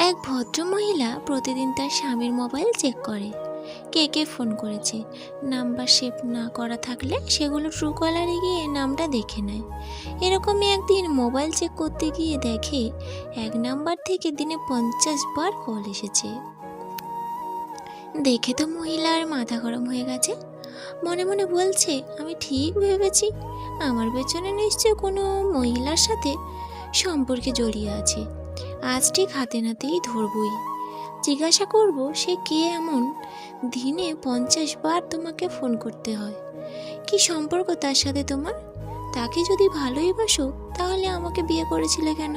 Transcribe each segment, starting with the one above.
এক ভদ্রমহিলা প্রতিদিন তার স্বামীর মোবাইল চেক করে। কে কে ফোন করেছে, নাম্বার সেভ না করা থাকলে সেগুলো ট্রুকলারে গিয়ে নামটা দেখে নেয়। এরকমই একদিন মোবাইল চেক করতে গিয়ে দেখে এক নাম্বার থেকে দিনে 50 বার কল এসেছে। দেখে তো মহিলার মাথা গরম হয়ে গেছে। মনে মনে বলছে, আমি ঠিক ভেবেছি, আমার পেছনে নিশ্চয় কোনো মহিলার সাথে সম্পর্কে জড়িয়ে আছে। আজ ঠিক হাতে নাতেই ধরবই, জিজ্ঞাসা করব সে কে, এমন দিনে 50 বার তোমাকে ফোন করতে হয়। কি সম্পর্ক তার সাথে তোমার? তাকে যদি ভালোই বাসো তাহলে আমাকে বিয়ে করেছিলে কেন?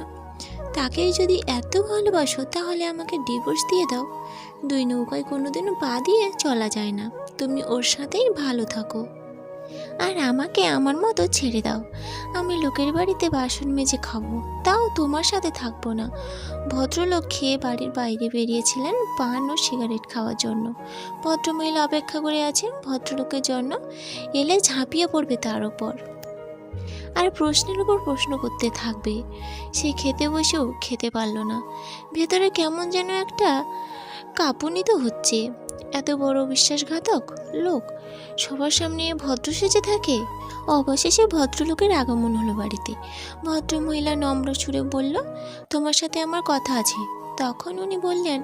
তাকেই যদি এত ভালোবাসো তাহলে আমাকে ডিভোর্স দিয়ে দাও। দুই নৌকায় কোনোদিনও পা দিয়ে চলা যায় না। তুমি ওর সাথেই ভালো থাকো আর আমাকে আমার মতো ছেড়ে দাও। আমি লোকের বাড়িতে বাসন মেজে খাবো, তাও তোমার সাথে থাকবো না। ভদ্রলোক খেয়ে বাড়ির বাইরে বেরিয়েছিলেন পান ও সিগারেট খাওয়ার জন্য। ভদ্রমহিলা অপেক্ষা করে আছেন ভদ্রলোকের জন্য, এলে ঝাঁপিয়ে পড়বে তার ওপর আর প্রশ্নের উপর প্রশ্ন করতে থাকবে। সে খেতে বসেও খেতে পারল না। ভেতরে কেমন যেন একটা কাঁপুনি তো হচ্ছে। এত বড় বিশ্বাসঘাতক লোক সবার সামনে ভদ্র সেজে থাকে। অবশেষে ভদ্রলোকের আগমন হলো বাড়িতে। ভদ্রমহিলা নম্র সুরে বলল, তোমার সাথে আমার কথা আছে। তখন উনি বললেন,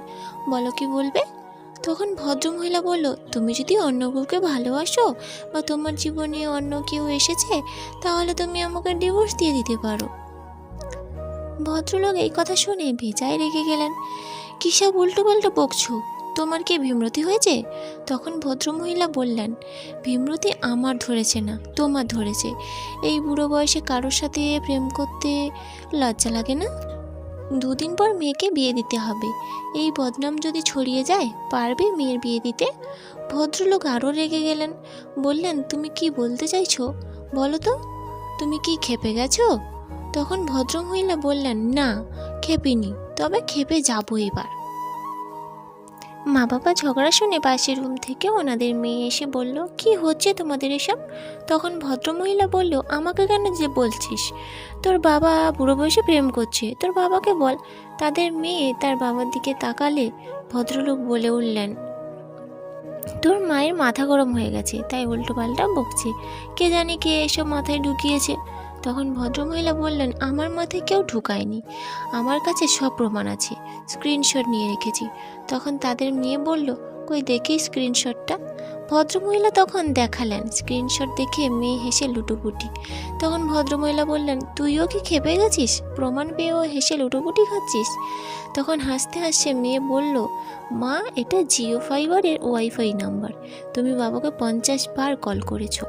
বলো কি বলবে? তখন ভদ্রমহিলা বলল, তুমি যদি অন্য কাউকে ভালোবাসো বা তোমার জীবনে অন্য কেউ এসেছে তাহলে তুমি আমাকে ডিভোর্স দিয়ে দিতে পারো। ভদ্রলোক এই কথা শুনে বেজায় রেগে গেলেন। কি সব উল্টো পাল্টো বকছো? তোমার কি বিমৃতি হয়েছে? তখন ভদ্রমহিলা বললেন, বিমৃতি আমার ধরেছে না, তোমার ধরেছে। এই বুড়ো বয়সে কারোর সাথে প্রেম করতে লজ্জা লাগে না? দুদিন পর মেয়েকে বিয়ে দিতে হবে। এই বদনাম যদি ছড়িয়ে যায়, পারবে মেয়ের বিয়ে দিতে? ভদ্রলোক আরও রেগে গেলেন। বললেন, তুমি কি বলতে চাইছো বলো তো? তুমি কি ক্ষেপে গেছো? তখন ভদ্রমহিলা বললেন, না ক্ষেপিনি, তবে ক্ষেপে যাবো এবার। মা বাবা ঝগড়া শুনে পাশের রুম থেকে ওনাদের মেয়ে এসে বলল, কি হচ্ছে তোমাদের এসব? তখন ভদ্রমহিলা বলল, আমাকে কেন যে বলছিস? তোর বাবা বুড়ো বয়সে প্রেম করছে, তোর বাবাকে বল। তাদের মেয়ে তার বাবার দিকে তাকালে ভদ্রলোক বলে উঠলেন, তোর মায়ের মাথা গরম হয়ে গেছে, তাই উল্টো পাল্টা বকছে। কে জানি কে এসব মাথায় ঢুকিয়েছে। তখন ভদ্রমহিলা বললেন, আমার মাথায় কেউ ঢুকায়নি, আমার কাছে সব প্রমাণ আছে, স্ক্রিনশট নিয়ে রেখেছি। তখন তাদের মেয়ে বলল, কই দেখি স্ক্রিনশটটা। ভদ্রমহিলা তখন দেখালেন। স্ক্রিনশট দেখে মেয়ে হেসে লুটোপুটি। তখন ভদ্রমহিলা বললেন, তুইও কি খেপে গেছিস? প্রমাণ পেয়েও হেসে লুটোপুটি খাচ্ছিস? তখন হাসতে হাসতে মেয়ে বলল, মা এটা জিও ফাইবারের ওয়াইফাই নাম্বার, তুমি বাবাকে 50 বার কল করেছো,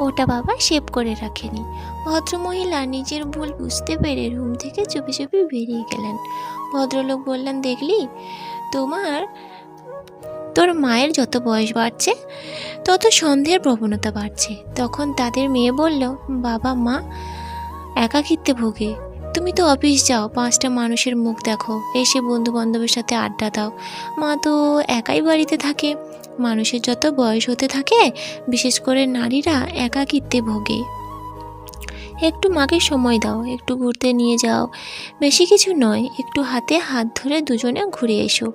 ওটা বাবা সেভ করে রাখেনি। ভদ্রমহিলা নিজের ভুল বুঝতে পেরে রুম থেকে চুপি চুপি বেরিয়ে গেলেন। ভদ্রলোক বললেন, দেখলি তোর মায়ের যত বয়স বাড়ছে তত সন্দেহের প্রবণতা বাড়ছে। তখন তাদের মেয়ে বলল, বাবা মা একাকিত্বে ভোগে, তুমি তো অফিস যাও, 5টা মানুষের মুখ দেখো, এসে বন্ধু বান্ধবের সাথে আড্ডা দাও। মা তো একাই বাড়িতে থাকে। মানুষের যত বয়স হতে থাকে, বিশেষ করে নারীরা একাকিত্বে ভোগে। একটু মাকে সময় দাও, একটু ঘুরতে নিয়ে যাও, বেশি কিছু নয়, একটু হাতে হাত ধরে দুজনে ঘুরে এসো।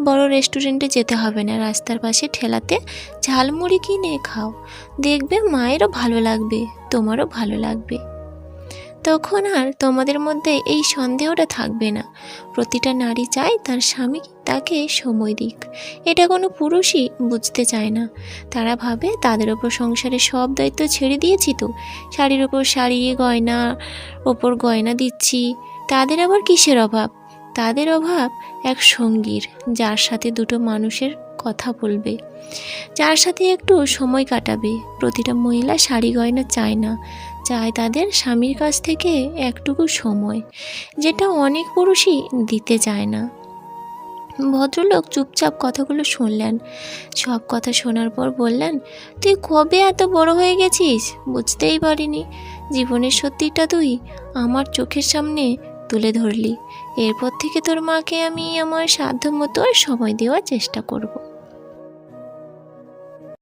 বড় রেস্টুরেন্টে যেতে হবে না, রাস্তার পাশে ঠেলাতে ঝালমুড়ি কিনে খাও, দেখবে মায়েরও ভালো লাগবে, তোমারও ভালো লাগবে। তখন আর তোমাদের মধ্যে এই সন্দেহটা থাকবে না। প্রতিটা নারী চায় তার স্বামী তাকে সময় দিক। এটা কোনো পুরুষই বুঝতে চায় না। তারা ভাবে তাদের ওপর সংসারের সব দায়িত্ব ছেড়ে দিয়েছি তো, শাড়ির ওপর শাড়ি, গয়নার ওপর গয়না দিচ্ছি। তাদের আবার কিসের অভাব? তাদের অভাব এক সঙ্গীর, যার সাথে দুটো মানুষের কথা বলবে, যার সাথে একটু সময় কাটাবে। প্রতিটা মহিলা শাড়ি গয়না চায় না, চায় তাদের স্বামীর কাছ থেকে একটুকু সময়, যেটা অনেক পুরুষই দিতে চায় না। ভদ্রলোক চুপচাপ কথাগুলো শুনলেন। সব কথা শোনার পর বললেন, তুই কবে এত বড় হয়ে গেছিস, বুঝতেই পারিনি। জীবনের সত্যিটা তুই আমার চোখের সামনে তুলে ধরলি। এরপর থেকে তোর মাকে আমি আমার সাধ্য মতো সময় দেওয়ার চেষ্টা করব।